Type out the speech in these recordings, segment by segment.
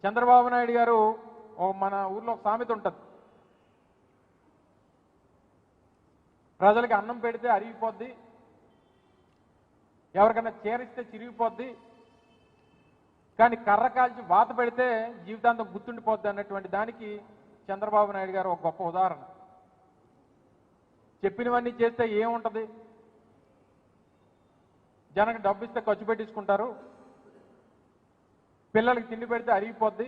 చంద్రబాబు నాయుడు గారు మన ఊర్లో ఒక సామెత ఉంటుంది. ప్రజలకి అన్నం పెడితే అరిగిపోద్ది, ఎవరికైనా చేరిస్తే చిరిగిపోద్ది, కానీ కర్ర కాల్చి వాత పెడితే జీవితాంతం గుర్తుండిపోద్ది అన్నటువంటి దానికి చంద్రబాబు నాయుడు గారు ఒక గొప్ప ఉదాహరణ. చెప్పినవన్నీ చేస్తే ఏముంటుంది, జనకు డబ్బు ఇస్తే ఖర్చు పెట్టించుకుంటారు, పిల్లలకి తిండి పెడితే అరిగిపోద్ది,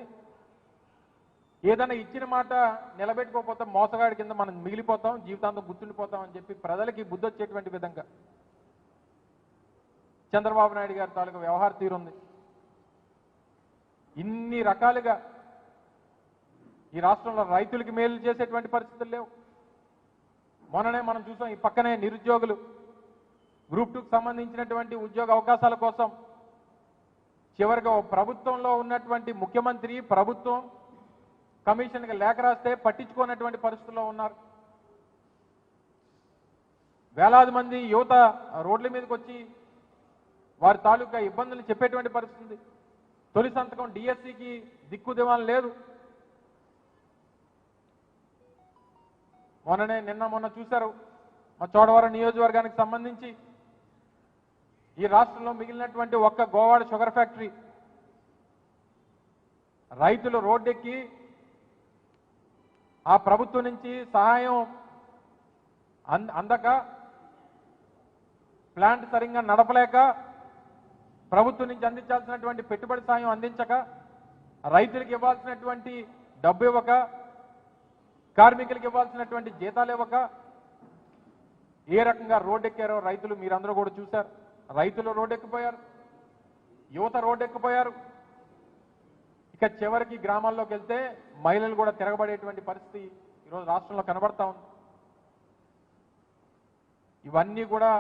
ఏదైనా ఇచ్చిన మాట నిలబెట్టుకోకపోతే మోసగాడి కింద మనం మిగిలిపోతాం, జీవితాంతం గుర్తుండిపోతాం అని చెప్పి ప్రజలకి బుద్ధి వచ్చేటువంటి విధంగా చంద్రబాబు నాయుడు గారి తాలూకు వ్యవహార తీరుంది. ఇన్ని రకాలుగా ఈ రాష్ట్రంలో రైతులకి మేలు చేసేటువంటి పరిస్థితులు లేవు. మొన్ననే మనం చూసాం, ఈ పక్కనే నిరుద్యోగులు గ్రూప్ 2కు సంబంధించినటువంటి ఉద్యోగ అవకాశాల కోసం చివరిగా ప్రభుత్వంలో ఉన్నటువంటి ముఖ్యమంత్రి, ప్రభుత్వం కమిషన్కి లేఖ రాస్తే పట్టించుకున్నటువంటి పరిస్థితుల్లో ఉన్నారు. వేలాది మంది యువత రోడ్ల మీదకి వచ్చి వారి తాలూకా ఇబ్బందులు చెప్పేటువంటి పరిస్థితి. తొలి సంతకం డిఎస్సికి దిక్కు దివాన్ లేదు. మొన్న చూశారు, మా చోడవరం నియోజకవర్గానికి సంబంధించి ఈ రాష్ట్రంలో మిగిలినటువంటి ఒక్క గోవాడ షుగర్ ఫ్యాక్టరీ రైతులు రోడ్డెక్కి ఆ ప్రభుత్వం నుంచి సహాయం అందక, ప్లాంట్ సరిగ్గా నడపలేక, ప్రభుత్వం నుంచి అందించాల్సినటువంటి పెట్టుబడి సాయం అందించక, రైతులకు ఇవ్వాల్సినటువంటి డబ్బు ఇవ్వక, కార్మికులకు ఇవ్వాల్సినటువంటి జీతాలు ఇవ్వక ఏ రకంగా రోడ్డెక్కారో రైతులు మీరందరూ కూడా చూశారు. రైతులు రోడ్డెక్కిపోయారు, యువత రోడ్డెక్కిపోయారు. ఇక చివరికి గ్రామాల్లోకి వెళ్తే మహిళలు కూడా తిరగబడేటువంటి పరిస్థితి ఈరోజు రాష్ట్రంలో కనబడతా ఉంది. ఇవన్నీ కూడా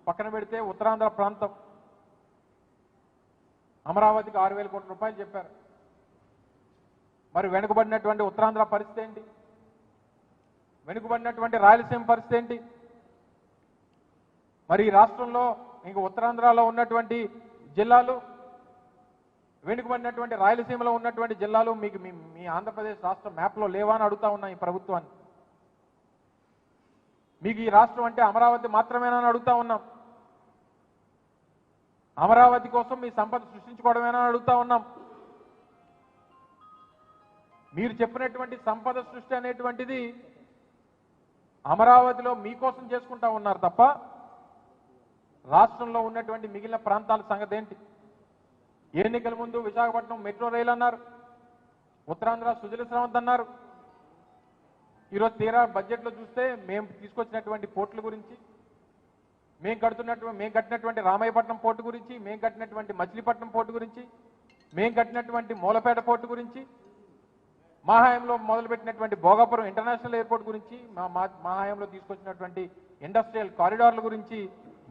పక్కన పెడితే ఉత్తరాంధ్ర ప్రాంతం అమరావతికి 6,000 కోట్ల రూపాయలు చెప్పారు. మరి వెనుకబడినటువంటి ఉత్తరాంధ్ర పరిస్థితి ఏంటి? వెనుకబడినటువంటి రాయలసీమ పరిస్థితి ఏంటి? మరి ఈ రాష్ట్రంలో ఇంక ఉత్తరాంధ్రలో ఉన్నటువంటి జిల్లాలు, వెనుకబడినటువంటి రాయలసీమలో ఉన్నటువంటి జిల్లాలు మీకు మీ ఆంధ్రప్రదేశ్ రాష్ట్ర మ్యాప్లో లేవా అని అడుగుతా ఉన్నా ఈ ప్రభుత్వాన్ని. మీకు ఈ రాష్ట్రం అంటే అమరావతి మాత్రమేనా అని అడుగుతా ఉన్నాం. అమరావతి కోసం మీ సంపద సృష్టించుకోవడమేనా అని అడుగుతా ఉన్నాం. మీరు చెప్పినటువంటి సంపద సృష్టి అనేటువంటిది అమరావతిలో మీకోసం చేసుకుంటా ఉన్నారు తప్ప రాష్ట్రంలో ఉన్నటువంటి మిగిలిన ప్రాంతాల సంగతి ఏంటి? ఎన్నికల ముందు విశాఖపట్నం మెట్రో రైలు అన్నారు, ఉత్తరాంధ్ర సుజల శ్రవంత్ అన్నారు. ఈరోజు తీరా బడ్జెట్లో చూస్తే మేము తీసుకొచ్చినటువంటి పోర్టుల గురించి, మేము కట్టినటువంటి రామాయపట్నం పోర్టు గురించి, మేము కట్టినటువంటి మచిలీపట్నం పోర్టు గురించి, మేము కట్టినటువంటి మూలపేట పోర్టు గురించి, మా హయాంలో మొదలుపెట్టినటువంటి భోగాపురం ఇంటర్నేషనల్ ఎయిర్పోర్ట్ గురించి, మా హయాంలో తీసుకొచ్చినటువంటి ఇండస్ట్రియల్ కారిడార్ల గురించి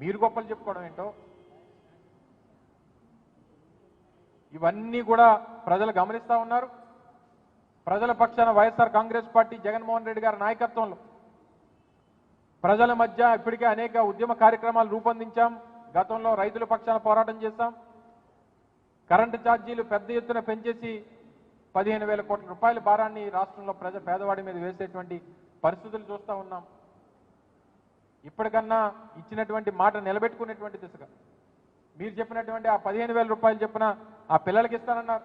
మీరు గొప్పలు చెప్పుకోవడం ఏంటో ఇవన్నీ కూడా ప్రజలు గమనిస్తూ ఉన్నారు. ప్రజల పక్షాన వైఎస్ఆర్ కాంగ్రెస్ పార్టీ జగన్మోహన్ రెడ్డి గారి నాయకత్వంలో ప్రజల మధ్య ఇప్పటికే అనేక ఉద్యమ కార్యక్రమాలు రూపొందించాం. గతంలో రైతుల పక్షాన పోరాటం చేశాం. కరెంటు ఛార్జీలు పెద్ద ఎత్తున పెంచేసి 15,000 కోట్ల రూపాయల భారాన్ని రాష్ట్రంలో పేదవాడి మీద వేసేటువంటి పరిస్థితులు చూస్తూ ఉన్నాం. ఇప్పటికన్నా ఇచ్చినటువంటి మాట నిలబెట్టుకునేటువంటి దిశగా మీరు చెప్పినటువంటి ఆ 15,000 రూపాయలు చెప్పిన ఆ పిల్లలకి ఇస్తానన్నారు,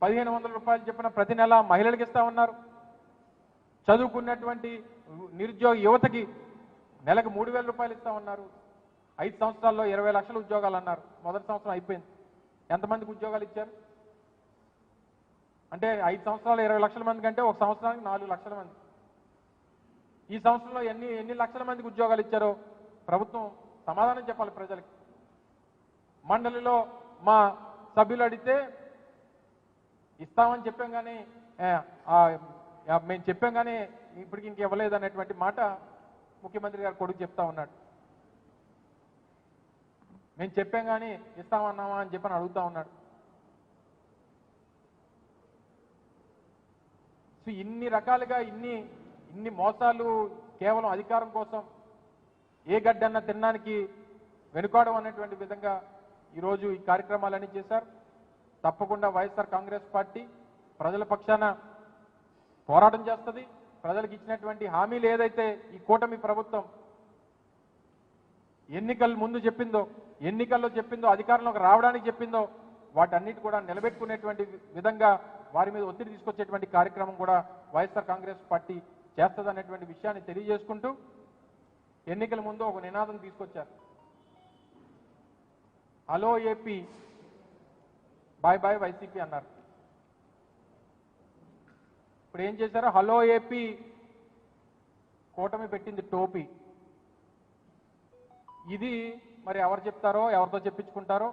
1,500 రూపాయలు చెప్పిన ప్రతి నెల మహిళలకు ఇస్తా ఉన్నారు. చదువుకున్నటువంటి నిరుద్యోగ యువతకి నెలకు 3,000 రూపాయలు ఇస్తా ఉన్నారు. 5 సంవత్సరాల్లో 20 లక్షల ఉద్యోగాలు అన్నారు. మొదటి సంవత్సరం అయిపోయింది. ఎంతమందికి ఉద్యోగాలు ఇచ్చారు అంటే 5 సంవత్సరాలు 20 లక్షల మంది కంటే ఒక సంవత్సరానికి 4 లక్షల మంది. ఈ సంవత్సరంలో ఎన్ని లక్షల మందికి ఉద్యోగాలు ఇచ్చారో ప్రభుత్వం సమాధానం చెప్పాలి ప్రజలకి. మండలిలో మా సభ్యులు అడిగితే ఇస్తామని చెప్పాం కానీ మేము చెప్పాం కానీ ఇప్పటికి ఇంక ఇవ్వలేదు అనేటువంటి మాట ముఖ్యమంత్రి గారు కొడుకు చెప్తా ఉన్నాడు. మేము చెప్పాం కానీ ఇస్తామన్నామా అని చెప్పని అడుగుతా ఉన్నాడు. సో ఇన్ని రకాలుగా ఇన్ని మోసాలు కేవలం అధికారం కోసం ఏ గడ్డన్నా తినడానికి వెనుకాడం అనేటువంటి విధంగా ఈరోజు ఈ కార్యక్రమాలన్నీ చేశారు. తప్పకుండా వైఎస్ఆర్ కాంగ్రెస్ పార్టీ ప్రజల పక్షాన పోరాటం చేస్తుంది. ప్రజలకు ఇచ్చినటువంటి హామీలు ఏదైతే ఈ కూటమి ప్రభుత్వం ఎన్నికల ముందు చెప్పిందో, ఎన్నికల్లో చెప్పిందో, అధికారంలోకి రావడానికి చెప్పిందో వాటన్నిటి కూడా నిలబెట్టుకునేటువంటి విధంగా వారి మీద ఒత్తిడి తీసుకొచ్చేటువంటి కార్యక్రమం కూడా వైఎస్ఆర్ కాంగ్రెస్ పార్టీ చేస్తుందనేటువంటి విషయాన్ని తెలియజేసుకుంటూ ఎన్నికల ముందు ఒక నినాదం తీసుకొచ్చారు. Hello AP, bye bye YCP అన్నారు. ఇప్పుడు ఏం చేశారు? హలో ఏపీ కూటమి పెట్టింది టోపీ. ఇది మరి ఎవరు చెప్తారో, ఎవరితో చెప్పించుకుంటారో,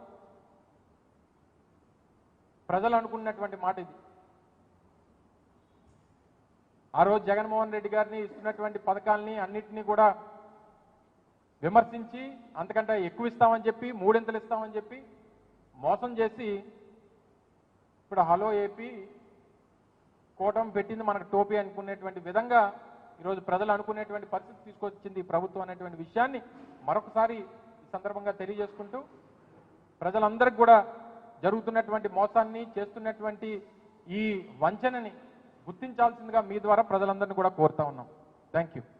ప్రజలు అనుకున్నటువంటి మాట ఇది. ఆ రోజు జగన్మోహన్ రెడ్డి గారిని ఇస్తున్నటువంటి పథకాలని అన్నింటినీ కూడా విమర్శించి అంతకంటే ఎక్కువ ఇస్తామని చెప్పి, మూడింతలు ఇస్తామని చెప్పి మోసం చేసి ఇప్పుడు హలో ఏపీ కూటమి పెట్టింది మనకు టోపీ అనుకునేటువంటి విధంగా ఈరోజు ప్రజలు అనుకునేటువంటి పరిస్థితి తీసుకొచ్చింది ఈ ప్రభుత్వం అనేటువంటి విషయాన్ని మరొకసారి ఈ సందర్భంగా తెలియజేసుకుంటూ ప్రజలందరికీ కూడా జరుగుతున్నటువంటి మోసాన్ని, చేస్తున్నటువంటి ఈ వంచనని గుర్తించాల్సిందిగా మీ ద్వారా ప్రజలందరినీ కూడా కోరుతా ఉన్నాం. Thank you.